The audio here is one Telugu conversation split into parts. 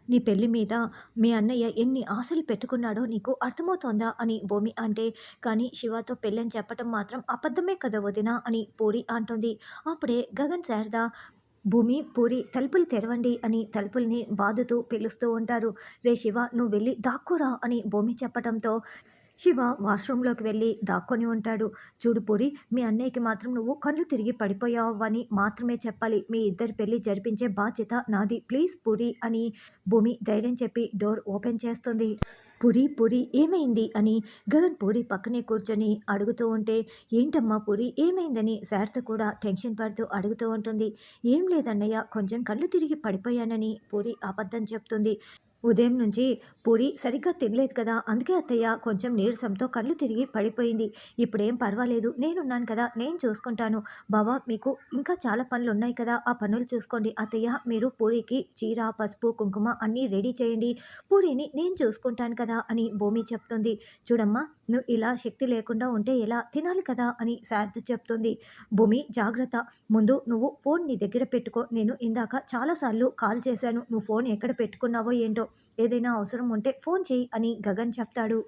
నీ పెళ్లి మీద మీ అన్నయ్య ఎన్ని ఆశలు పెట్టుకున్నాడో నీకు అర్థమవుతోందా అని భూమి అంటే, కానీ శివతో పెళ్ళని చెప్పటం మాత్రం అబద్ధమే కదా వదినా అని పూరి అంటుంది. అప్పుడే గగన్ శారద భూమి, పూరి తలుపులు తెరవండి అని తలుపుల్ని బాదుతూ పిలుస్తూ ఉంటారు. రే శివ నువ్వు వెళ్ళి దాక్కోరా అని భూమి చెప్పటంతో శివ వాష్రూమ్లోకి వెళ్ళి దాక్కొని ఉంటాడు. చూడు పూరి, మీ అన్నయ్యకి మాత్రం నువ్వు కళ్ళు తిరిగి పడిపోయావని మాత్రమే చెప్పాలి. మీ ఇద్దరి పెళ్లి జరిపించే బాధ్యత నాది. ప్లీజ్ పూరి అని భూమి ధైర్యం చెప్పి డోర్ ఓపెన్ చేస్తుంది. పూరి పూరి ఏమైంది అని గగన్ పూరి పక్కనే కూర్చొని అడుగుతూ ఉంటే, ఏంటమ్మా పూరి ఏమైందని శారద కూడా టెన్షన్ పడుతూ అడుగుతూ ఉంటుంది. ఏం లేదన్నయ్య, కొంచెం కళ్ళు తిరిగి పడిపోయానని పూరి అబద్ధం చెప్తుంది. ఉదయం నుంచి పూరి సరిగ్గా తినలేదు కదా, అందుకే అత్తయ్య కొంచెం నీరసంతో కళ్ళు తిరిగి పడిపోయింది. ఇప్పుడేం పర్వాలేదు, నేనున్నాను కదా, నేను చూసుకుంటాను. బావా మీకు ఇంకా చాలా పనులు ఉన్నాయి కదా, ఆ పనులు చూసుకోండి. అత్తయ్య మీరు పూరికి చీర, పసుపు, కుంకుమ అన్నీ రెడీ చేయండి. పూరిని నేను చూసుకుంటాను కదా అని భూమి చెప్తుంది. చూడమ్మా, నువ్వు ఇలా శక్తి లేకుండా ఉంటే ఎలా, తినాలి కదా అని శారద చెప్తుంది. భూమి జాగ్రత్త, ముందు నువ్వు ఫోన్ నీ దగ్గర పెట్టుకో. నేను ఇందాక చాలాసార్లు కాల్ చేశాను, నువ్వు ఫోన్ ఎక్కడ పెట్టుకున్నావో ఏంటో, ఏదైనా అవసరం ఉంటే ఫోన్ చేయి అని గగన్ చెప్తాడు.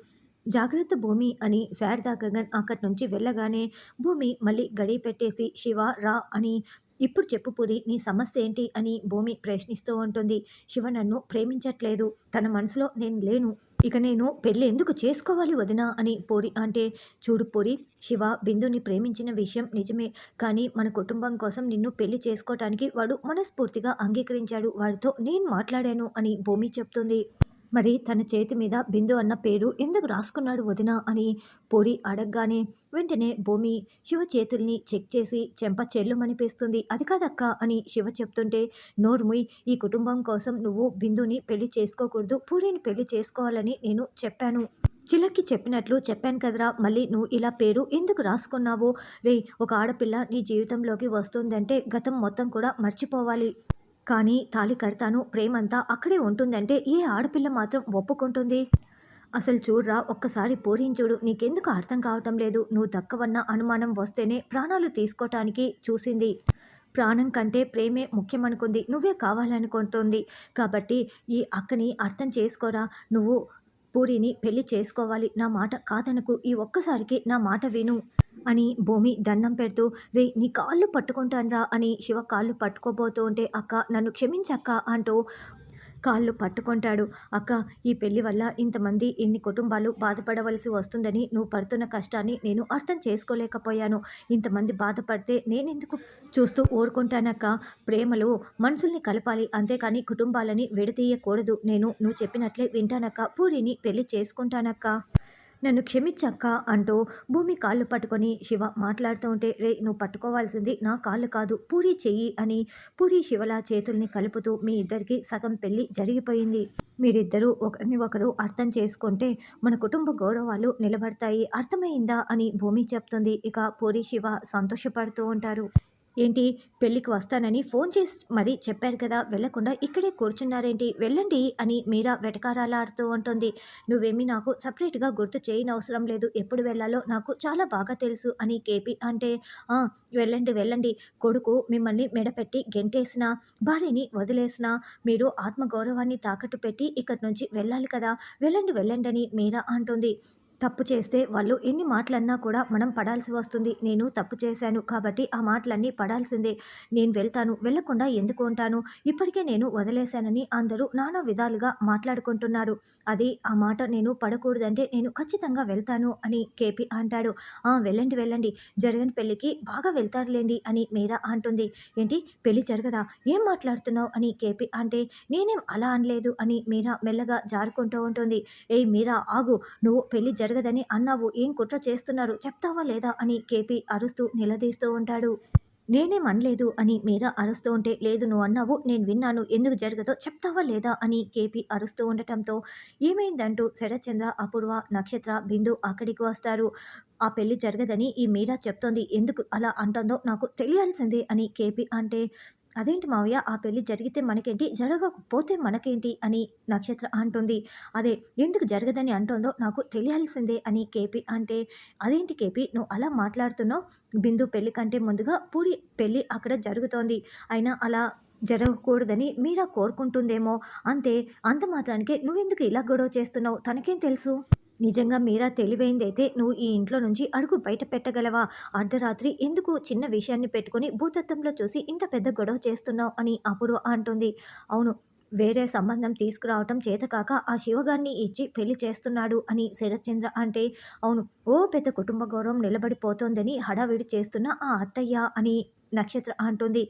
జాగ్రత్త భూమి అని శారద గగన్ అక్కడి నుంచి వెళ్ళగానే భూమి మళ్ళీ గడియ పెట్టేసి శివ రా అని, ఇప్పుడు చెప్పు పూరి నీ సమస్య ఏంటి అని భూమి ప్రశ్నిస్తూ ఉంటుంది. శివ నన్ను ప్రేమించట్లేదు, తన మనసులో నేను లేను, ఇక నేను పెళ్ళి ఎందుకు చేసుకోవాలి వదినా అని పూరి అంటే, చూడు పూరి, శివ బిందుని ప్రేమించిన విషయం నిజమే, కానీ మన కుటుంబం కోసం నిన్ను పెళ్లి చేసుకోవటానికి వాడు మనస్ఫూర్తిగా అంగీకరించాడు. వాడితో నేను మాట్లాడాను అని భూమి చెప్తుంది. మరి తన చేతి మీద బిందు అన్న పేరు ఎందుకు రాసుకున్నాడు వదినా అని పూరి అడగగానే వెంటనే భూమి శివ చేతుల్ని చెక్ చేసి చెంప చెల్లుమనిపిస్తుంది. అది కాదక్క అని శివ చెప్తుంటే, నోర్ముయ్, ఈ కుటుంబం కోసం నువ్వు బిందుని పెళ్లి చేసుకోకూడదు, పూరిని పెళ్లి చేసుకోవాలని నేను చెప్పాను. చిలక్కి చెప్పినట్లు చెప్పాను కదరా, మళ్ళీ నువ్వు ఇలా పేరు ఎందుకు రాసుకున్నావు? రే, ఒక ఆడపిల్ల నీ జీవితంలోకి వస్తుందంటే గతం మొత్తం కూడా మర్చిపోవాలి, కానీ తాళి కడతాను ప్రేమంతా అక్కడే ఉంటుందంటే ఏ ఆడపిల్ల మాత్రం ఒప్పుకుంటుంది? అసలు చూడ్రా, ఒక్కసారి పూరిని చూడు, నీకెందుకు అర్థం కావటం లేదు? నువ్వు దక్కవన్న అనుమానం వస్తేనే ప్రాణాలు తీసుకోవటానికి చూసింది. ప్రాణం కంటే ప్రేమే ముఖ్యమనుకుంది, నువ్వే కావాలనుకుంటుంది. కాబట్టి ఈ అక్కని అర్థం చేసుకోరా. నువ్వు పూరిని పెళ్లి చేసుకోవాలి, నా మాట కాదనకు, ఈ ఒక్కసారికి నా మాట విను అని భూమి దండం పెడుతూ, రే నీ కాళ్ళు పట్టుకుంటాన్రా అని శివ కాళ్ళు పట్టుకోబోతూ ఉంటే, అక్క నన్ను క్షమించక్క అంటూ కాళ్ళు పట్టుకుంటాడు. అక్క, ఈ పెళ్లి వల్ల ఇంతమంది ఇన్ని కుటుంబాలు బాధపడవలసి వస్తుందని నువ్వు పడుతున్న కష్టాన్ని నేను అర్థం చేసుకోలేకపోయాను. ఇంతమంది బాధపడితే నేనెందుకు చూస్తూ ఊరుకుంటానక్క. ప్రేమలు మనుషుల్ని కలపాలి, అంతేకాని కుటుంబాలని విడదీయకూడదు. నువ్వు చెప్పినట్లే వింటానక్క, పూరిని పెళ్లి చేసుకుంటానక్క, నన్ను క్షమించక్క అంటూ భూమి కాళ్ళు పట్టుకొని శివ మాట్లాడుతూ ఉంటే, రే నువ్వు పట్టుకోవాల్సింది నా కాళ్ళు కాదు, పూరి చెయ్యి అని పూరి శివల చేతుల్ని కలుపుతూ, మీ ఇద్దరికి సగం పెళ్లి జరిగిపోయింది. మీరిద్దరూ ఒకరిని ఒకరు అర్థం చేసుకుంటే మన కుటుంబ గౌరవాలు నిలబడతాయి, అర్థమైందా అని భూమి చెప్తుంది. ఇక పూరి శివ సంతోషపడుతూ ఉంటారు. ఏంటి, పెళ్ళికి వస్తానని ఫోన్ చేసి మరీ చెప్పారు కదా, వెళ్ళకుండా ఇక్కడే కూర్చున్నారేంటి, వెళ్ళండి అని మీరా వెటకారాలాడుతూ ఉంటుంది. నువ్వేమీ నాకు సపరేట్గా గుర్తు చేయనవసరం లేదు, ఎప్పుడు వెళ్ళాలో నాకు చాలా బాగా తెలుసు అని కేపీ అంటే, "ఆ, వెళ్ళండి వెళ్ళండి, కొడుకు మిమ్మల్ని మెడపెట్టి గెంటేసినా, భార్యని వదిలేసినా మీరు ఆత్మగౌరవాన్ని తాకట్టు పెట్టి ఇక్కడి నుంచి వెళ్ళాలి కదా, వెళ్ళండి వెళ్ళండి అని మీరా అంటుంది. తప్పు చేస్తే వాళ్ళు ఎన్ని మాటలన్నా కూడా మనం పడాల్సి వస్తుంది. నేను తప్పు చేశాను కాబట్టి ఆ మాటలన్నీ పడాల్సిందే. నేను వెళ్తాను, వెళ్ళకుండా ఎందుకు ఉంటాను? ఇప్పటికే నేను వదిలేశానని అందరూ నానా విధాలుగా మాట్లాడుకుంటున్నారు. అది ఆ మాట నేను పడకూడదంటే నేను ఖచ్చితంగా వెళ్తాను అని కేపీ అంటాడు. వెళ్ళండి వెళ్ళండి, జరగని పెళ్ళికి బాగా వెళ్తారులేండి అని మీరా అంటుంది. ఏంటి, పెళ్ళి జరగదా, ఏం మాట్లాడుతున్నావు అని కేపీ అంటే, నేనేం అలా అనలేదు అని మీరా మెల్లగా జారుకుంటూ ఉంటుంది. ఏయ్ మీరా ఆగు, నువ్వు పెళ్లి జరగదని అన్నావు, ఏం కుట్ర చేస్తున్నారు చెప్తావా లేదా అని కేపీ అరుస్తూ నిలదీస్తూ ఉంటాడు. నేనేం అనలేదు అని మీరా అరుస్తూ ఉంటే, లేదు నువ్వు అన్నావు, నేను విన్నాను, ఎందుకు జరగదో చెప్తావా లేదా అని కేపీ అరుస్తూ ఉండటంతో ఏమైందంటూ శరత్చంద్ర, అపూర్వ, నక్షత్ర, బిందు అక్కడికి వస్తారు. ఆ పెళ్లి జరగదని ఈ మీరా చెప్తోంది, ఎందుకు అలా అంటుందో నాకు తెలియాల్సిందే అని కేపీ అంటే, అదేంటి మావయ్య, ఆ పెళ్లి జరిగితే మనకేంటి, జరగకపోతే మనకేంటి అని నక్షత్ర అంటుంది. అదే ఎందుకు జరగదని అంటోందో నాకు తెలియాల్సిందే అని కేపీ అంటే, అదేంటి కేపీ నువ్వు అలా మాట్లాడుతున్నావు, బిందు పెళ్లి కంటే ముందుగా పూరి పెళ్లి అక్కడ జరుగుతోంది, అయినా అలా జరగకూడదని మీరా కోరుకుంటుందేమో. అంతే. అంత మాత్రానికే నువ్వెందుకు ఇలా గొడవ చేస్తున్నావు? తనకేం తెలుసు? నిజంగా మీరా తెలివైందైతే నువ్వు ఈ ఇంట్లో నుంచి అడుగు బయట పెట్టగలవా? అర్ధరాత్రి ఎందుకు చిన్న విషయాన్ని పెట్టుకొని భూతత్వంలో చూసి ఇంత పెద్ద గొడవ చేస్తున్నావు అని అపూర్వ అంటుంది. అవును. వేరే సంబంధం తీసుకురావటం చేతకాక ఆ శివగాడిని ఇచ్చి పెళ్లి చేస్తున్నాడు అని శరత్చంద్ర అంటే, అవును. ఓ పెద్ద కుటుంబ గౌరవం నిలబడిపోతోందని హడావిడి చేస్తున్న ఆ అత్తయ్య అని నక్షత్ర అంటుంది.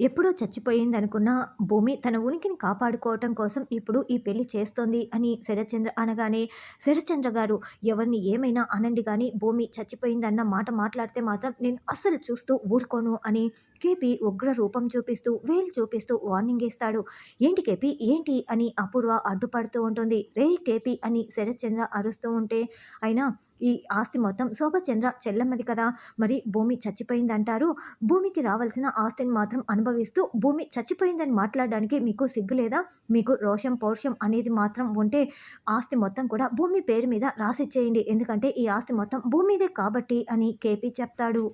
ఎప్పుడో చచ్చిపోయిందనుకున్న భూమి తన ఉనికిని కాపాడుకోవటం కోసం ఇప్పుడు ఈ పెళ్లి చేస్తోంది అని శరత్చంద్ర అనగానే, శరత్చంద్ర గారు ఎవరిని ఏమైనా అనండి గాని భూమి చచ్చిపోయిందన్న మాట మాట్లాడితే మాత్రం నేను అస్సలు చూస్తూ ఊరుకోను అని కేపీ ఉగ్ర రూపం చూపిస్తూ వేలు చూపిస్తూ వార్నింగ్ ఇస్తాడు. ఏంటి కేపీ ఏంటి అని అపూర్వ అడ్డుపడుతూ ఉంటుంది. రేయ్ కేపీ అని శరత్చంద్ర అరుస్తూ ఉంటే, అయినా ఈ ఆస్తి మొత్తం శోభచంద్ర చెల్లమ్మది కదా, మరి భూమి చచ్చిపోయిందంటారు. భూమికి రావాల్సిన ఆస్తిని మాత్రం అనుభవిస్తూ భూమి చచ్చిపోయిందని మాట్లాడడానికి మీకు సిగ్గు లేదా? మీకు రోషం, పౌరుషం అనేది మాత్రం ఉంటే ఆస్తి మొత్తం కూడా భూమి పేరు మీద రాసిచ్చేయండి. ఎందుకంటే ఈ ఆస్తి మొత్తం భూమిదే కాబట్టి అని కేపీ చెప్తాడు.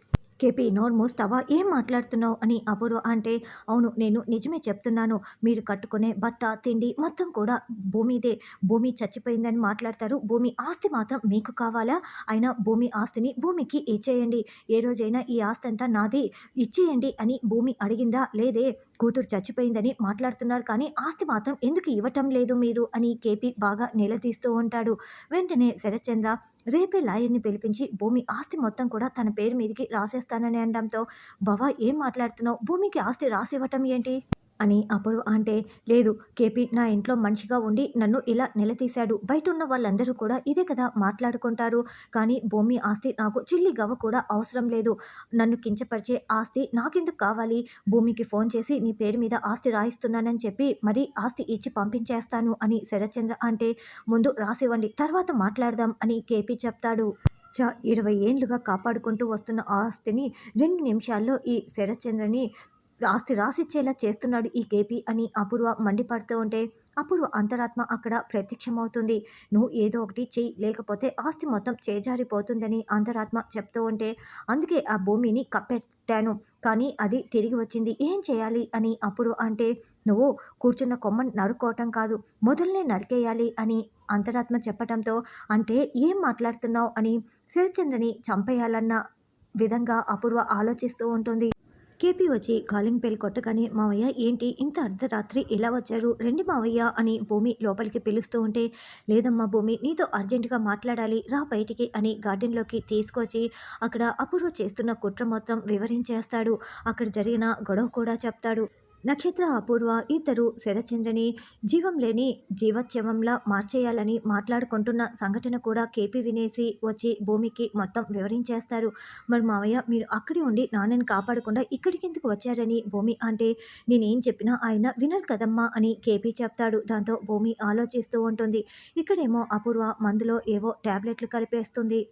కేపీ నోరు మూస్తావా? ఏం మాట్లాడుతున్నావు అని అపూర్వ అంటే, అవును నేను నిజమే చెప్తున్నాను. మీరు కట్టుకునే బట్ట, తిండి మొత్తం కూడా భూమిదే. భూమి చచ్చిపోయిందని మాట్లాడతారు. భూమి ఆస్తి మాత్రం మీకు కావాలా? అయినా భూమి ఆస్తిని భూమికి ఇచ్చేయండి. ఏ రోజైనా ఈ ఆస్తి అంతా నాది ఇచ్చేయండి అని భూమి అడిగిందా? లేదే. కూతురు చచ్చిపోయిందని మాట్లాడుతున్నారు కానీ ఆస్తి మాత్రం ఎందుకు ఇవ్వటం లేదు మీరు అని కేపీ బాగా నిలదీస్తూ ఉంటాడు. వెంటనే శరత్చంద్ర రేపే లాయర్‌ని పిలిపించి భూమి ఆస్తి మొత్తం కూడా తన పేరు మీదకి రాసేస్తానని అనడంతో, బావ ఏం మాట్లాడుతున్నావు? భూమికి ఆస్తి రాసివ్వటం ఏంటి? అని అప్పుడు అంటే, లేదు కేపీ నా ఇంట్లో మనిషిగా ఉండి నన్ను ఇలా నిలదీశాడు. బయటున్న వాళ్ళందరూ కూడా ఇదే కదా మాట్లాడుకుంటారు. కానీ భూమి ఆస్తి నాకు చిల్లి గవ్వ కూడా అవసరం లేదు. నన్ను కించపరిచే ఆస్తి నాకెందుకు కావాలి? భూమికి ఫోన్ చేసి నీ పేరు మీద ఆస్తి రాయిస్తున్నానని చెప్పి మరీ ఆస్తి ఇచ్చి పంపించేస్తాను అని శరత్చంద్ర అంటే, ముందు రాసివ్వండి తర్వాత మాట్లాడదాం అని కేపీ చెప్తాడు. 20 ఏండ్లుగా కాపాడుకుంటూ వస్తున్న ఆ ఆస్తిని 2 నిమిషాల్లో ఈ శరత్చంద్రని ఆస్తి రాసిచ్చేలా చేస్తున్నాడు ఈ కేపీ అని అపూర్వ మండిపడుతూ ఉంటే, అపూర్వ అంతరాత్మ అక్కడ ప్రత్యక్షమవుతుంది. నువ్వు ఏదో ఒకటి చెయ్యి లేకపోతే ఆస్తి మొత్తం చేజారిపోతుందని అంతరాత్మ చెప్తూ ఉంటే, అందుకే ఆ భూమిని కప్పెట్టాను. కానీ అది తిరిగి వచ్చింది. ఏం చేయాలి అని అపూర్వ అంటే, నువ్వు కూర్చున్న కొమ్మని నరుక్కోవటం కాదు మొదలనే నరికేయాలి అని అంతరాత్మ చెప్పటంతో, అంటే ఏం మాట్లాడుతున్నావు అని శరత్చంద్రని చంపేయాలన్న విధంగా అపూర్వ ఆలోచిస్తూ ఉంటుంది. కేపీ వచ్చి కాలింగ్ బెల్ కొట్టగానే, మావయ్య ఏంటి ఇంత అర్ధరాత్రి ఇలా వచ్చారు? రండి మావయ్య అని భూమి లోపలికి పిలుస్తూ ఉంటే, లేదమ్మా భూమి నీతో అర్జెంటుగా మాట్లాడాలి రా బయటికి అని గార్డెన్లోకి తీసుకొచ్చి అక్కడ అపూర్వ చేస్తున్న కుట్ర మొత్తం వివరించేస్తాడు. అక్కడ జరిగిన గొడవ కూడా చెప్తాడు. నక్షత్ర, అపూర్వ ఇద్దరు శరచంద్రని జీవం లేని జీవోత్సవంలా మార్చేయాలని మాట్లాడుకుంటున్న సంఘటన కూడా కేపీ వినేసి వచ్చి భూమికి మొత్తం వివరించేస్తారు. మరి మావయ్య మీరు అక్కడే ఉండి నాన్నని కాపాడకుండా ఇక్కడికెందుకు వచ్చారని భూమి అంటే, నేనేం చెప్పినా ఆయన వినరు కదమ్మా అని కేపీ చెప్తాడు. దాంతో భూమి ఆలోచిస్తూ ఉంటుంది. ఇక్కడేమో అపూర్వ మందులో ఏవో టాబ్లెట్లు కలిపేస్తుంది.